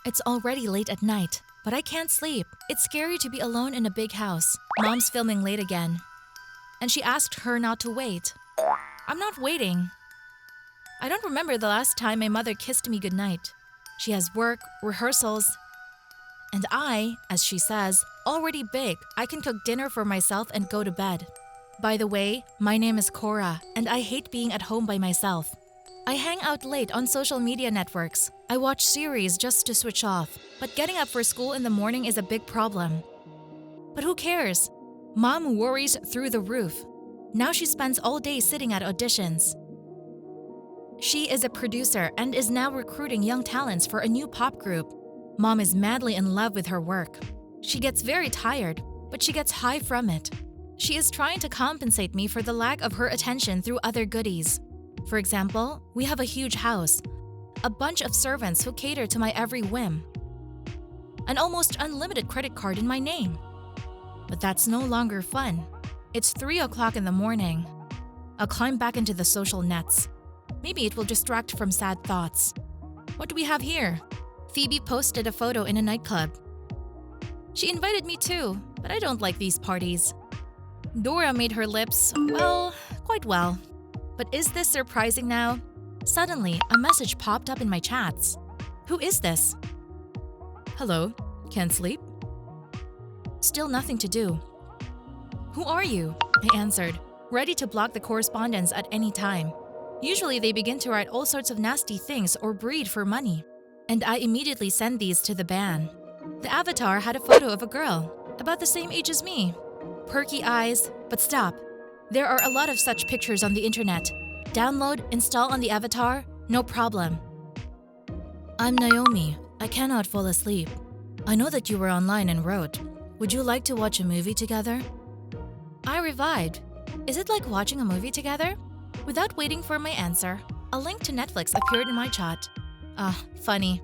It's already late at night, but I can't sleep. It's scary to be alone in a big house. Mom's filming late again. And she asked her not to wait. I'm not waiting. I don't remember the last time my mother kissed me goodnight. She has work, rehearsals, and I, as she says, already big. I can cook dinner for myself and go to bed. By the way, my name is Cora, and I hate being at home by myself. I hang out late on social media networks. I watch series just to switch off, but getting up for school in the morning is a big problem. But who cares? Mom worries through the roof. Now she spends all day sitting at auditions. She is a producer and is now recruiting young talents for a new pop group. Mom is madly in love with her work. She gets very tired, but she gets high from it. She is trying to compensate me for the lack of her attention through other goodies. For example, we have a huge house, a bunch of servants who cater to my every whim, an almost unlimited credit card in my name. But that's no longer fun. It's 3 o'clock in the morning. I'll climb back into the social nets. Maybe it will distract from sad thoughts. What do we have here? Phoebe posted a photo in a nightclub. She invited me too, but I don't like these parties. Dora made her lips, well, quite well. But is this surprising now? Suddenly, a message popped up in my chats. Who is this? Hello, can't sleep? Still nothing to do. Who are you? I answered, ready to block the correspondence at any time. Usually they begin to write all sorts of nasty things or breed for money. And I immediately send these to the ban. The avatar had a photo of a girl, about the same age as me. Perky eyes, but stop. There are a lot of such pictures on the internet. Download, install on the avatar, no problem. I'm Naomi. I cannot fall asleep. I know that you were online and wrote. Would you like to watch a movie together? I revived. Is it like watching a movie together? Without waiting for my answer, a link to Netflix appeared in my chat. Funny.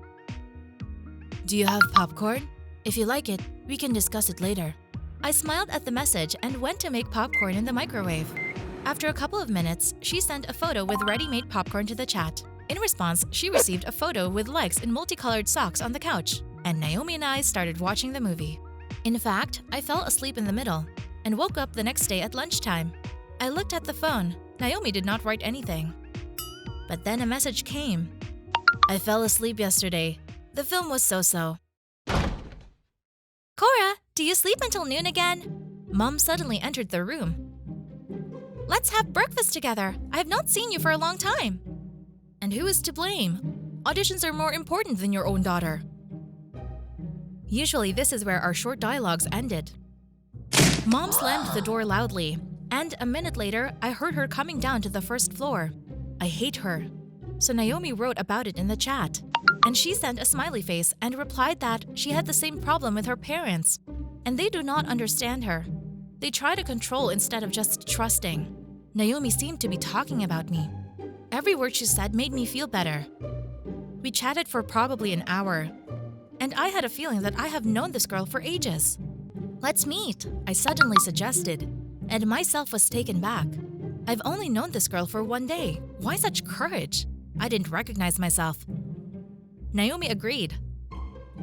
Do you have popcorn? If you like it, we can discuss it later. I smiled at the message and went to make popcorn in the microwave. After a couple of minutes, she sent a photo with ready-made popcorn to the chat. In response, she received a photo with likes in multicolored socks on the couch, and Naomi and I started watching the movie. In fact, I fell asleep in the middle and woke up the next day at lunchtime. I looked at the phone. Naomi did not write anything. But then a message came. I fell asleep yesterday. The film was so-so. Cora, do you sleep until noon again? Mom suddenly entered the room. Let's have breakfast together. I have not seen you for a long time. And who is to blame? Auditions are more important than your own daughter. Usually this is where our short dialogues ended. Mom slammed the door loudly, and a minute later, I heard her coming down to the first floor. I hate her. So Naomi wrote about it in the chat, and she sent a smiley face and replied that she had the same problem with her parents, and they do not understand her. They try to control instead of just trusting. Naomi seemed to be talking about me. Every word she said made me feel better. We chatted for probably an hour, and I had a feeling that I have known this girl for ages. Let's meet, I suddenly suggested, and myself was taken back. I've only known this girl for one day. Why such courage? I didn't recognize myself. Naomi agreed.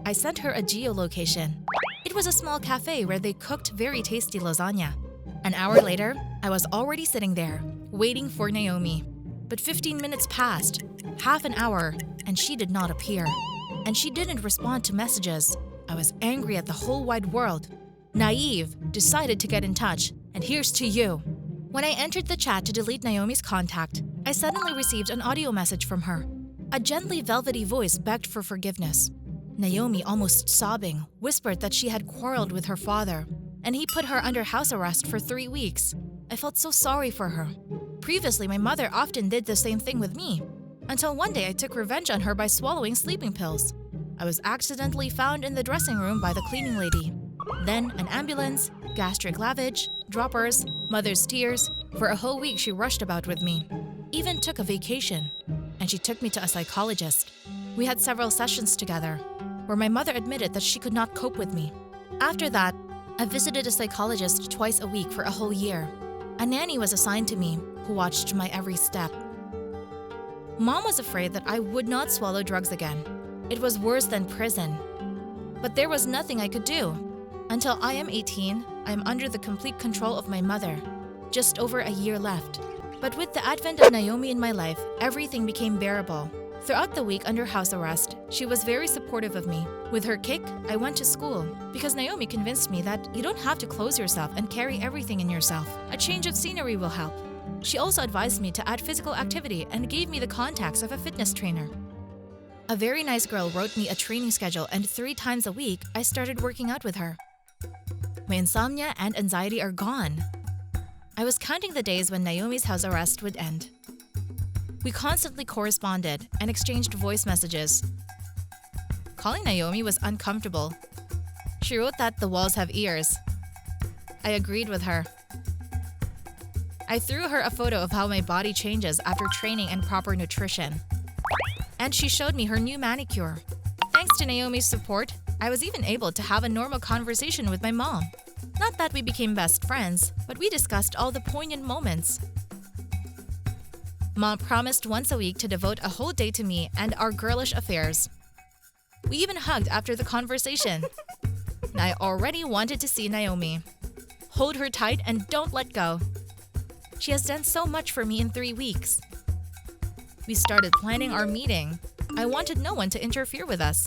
I sent her a geolocation. It was a small cafe where they cooked very tasty lasagna. An hour later, I was already sitting there, waiting for Naomi. But 15 minutes passed, half an hour, and she did not appear. And she didn't respond to messages. I was angry at the whole wide world. Naive, decided to get in touch, and here's to you. When I entered the chat to delete Naomi's contact, I suddenly received an audio message from her. A gently velvety voice begged for forgiveness. Naomi, almost sobbing, whispered that she had quarreled with her father, and he put her under house arrest for 3 weeks. I felt so sorry for her. Previously, my mother often did the same thing with me, until one day I took revenge on her by swallowing sleeping pills. I was accidentally found in the dressing room by the cleaning lady. Then an ambulance, gastric lavage, droppers, mother's tears. For a whole week she rushed about with me. Even took a vacation. And she took me to a psychologist. We had several sessions together, where my mother admitted that she could not cope with me. After that, I visited a psychologist twice a week for a whole year. A nanny was assigned to me, who watched my every step. Mom was afraid that I would not swallow drugs again. It was worse than prison. But there was nothing I could do. Until I am 18, I am under the complete control of my mother. Just over a year left. But with the advent of Naomi in my life, everything became bearable. Throughout the week under house arrest, she was very supportive of me. With her kick, I went to school because Naomi convinced me that you don't have to close yourself and carry everything in yourself. A change of scenery will help. She also advised me to add physical activity and gave me the contacts of a fitness trainer. A very nice girl wrote me a training schedule, and 3 times a week, I started working out with her. My insomnia and anxiety are gone. I was counting the days when Naomi's house arrest would end. We constantly corresponded and exchanged voice messages. Calling Naomi was uncomfortable. She wrote that the walls have ears. I agreed with her. I threw her a photo of how my body changes after training and proper nutrition. And she showed me her new manicure. Thanks to Naomi's support, I was even able to have a normal conversation with my mom. Not that we became best friends, but we discussed all the poignant moments. Mom promised once a week to devote a whole day to me and our girlish affairs. We even hugged after the conversation. And I already wanted to see Naomi. Hold her tight and don't let go. She has done so much for me in 3 weeks. We started planning our meeting. I wanted no one to interfere with us.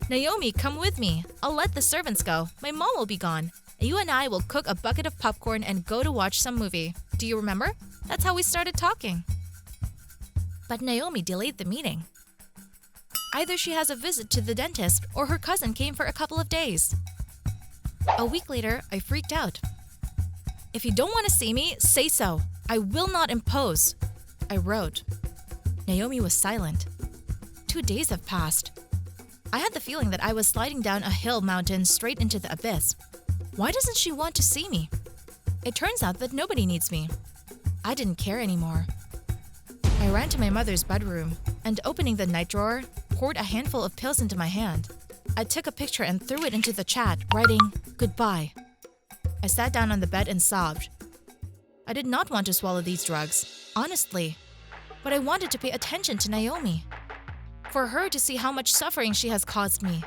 Naomi, come with me. I'll let the servants go. My mom will be gone. You and I will cook a bucket of popcorn and go to watch some movie. Do you remember? That's how we started talking. But Naomi delayed the meeting. Either she has a visit to the dentist or her cousin came for a couple of days. A week later, I freaked out. If you don't want to see me, say so. I will not impose, I wrote. Naomi was silent. 2 days have passed. I had the feeling that I was sliding down a hill mountain straight into the abyss. Why doesn't she want to see me? It turns out that nobody needs me. I didn't care anymore. I ran to my mother's bedroom and, opening the night drawer, poured a handful of pills into my hand. I took a picture and threw it into the chat, writing, "Goodbye." I sat down on the bed and sobbed. I did not want to swallow these drugs, honestly, but I wanted to pay attention to Naomi. For her to see how much suffering she has caused me.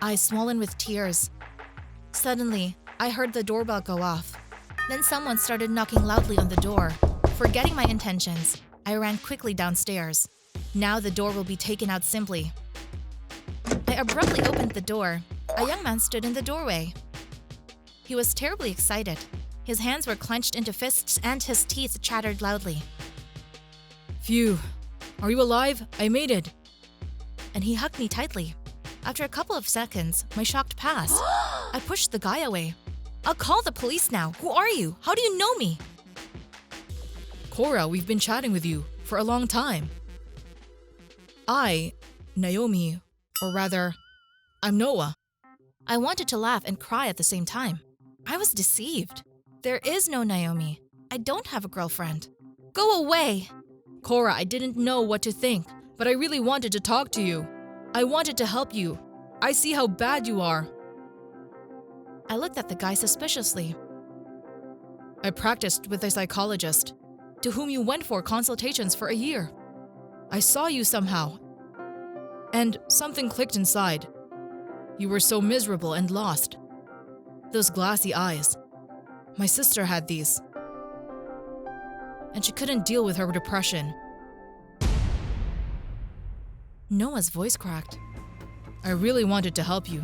Eyes swollen with tears. Suddenly, I heard the doorbell go off. Then someone started knocking loudly on the door. Forgetting my intentions, I ran quickly downstairs. Now the door will be taken out simply. I abruptly opened the door. A young man stood in the doorway. He was terribly excited. His hands were clenched into fists and his teeth chattered loudly. "Phew. Are you alive? I made it." And he hugged me tightly. After a couple of seconds, my shock passed. I pushed the guy away. "I'll call the police now. Who are you? How do you know me?" "Cora, we've been chatting with you for a long time. Naomi, or rather, I'm Noah." I wanted to laugh and cry at the same time. I was deceived. There is no Naomi. I don't have a girlfriend. Go away! "Cora, I didn't know what to think, but I really wanted to talk to you. I wanted to help you. I see how bad you are." I looked at the guy suspiciously. "I practiced with a psychologist, to whom you went for consultations for a year. I saw you somehow, and something clicked inside. You were so miserable and lost. Those glassy eyes. My sister had these. And she couldn't deal with her depression." Noah's voice cracked. "I really wanted to help you.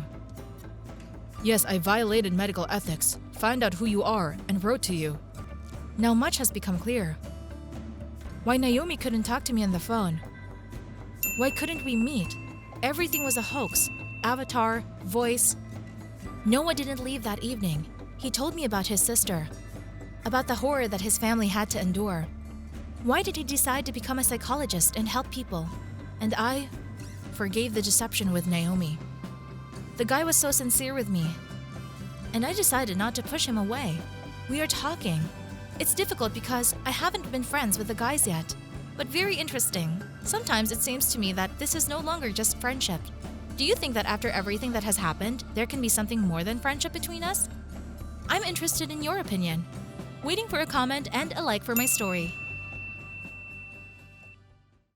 Yes, I violated medical ethics, found out who you are, and wrote to you." Now much has become clear. Why Naomi couldn't talk to me on the phone? Why couldn't we meet? Everything was a hoax. Avatar, voice. Noah didn't leave that evening. He told me about his sister, about the horror that his family had to endure. Why did he decide to become a psychologist and help people? And I forgave the deception with Naomi. The guy was so sincere with me, and I decided not to push him away. We are talking. It's difficult because I haven't been friends with the guys yet, but very interesting. Sometimes it seems to me that this is no longer just friendship. Do you think that after everything that has happened, there can be something more than friendship between us? I'm interested in your opinion. Waiting for a comment and a like for my story.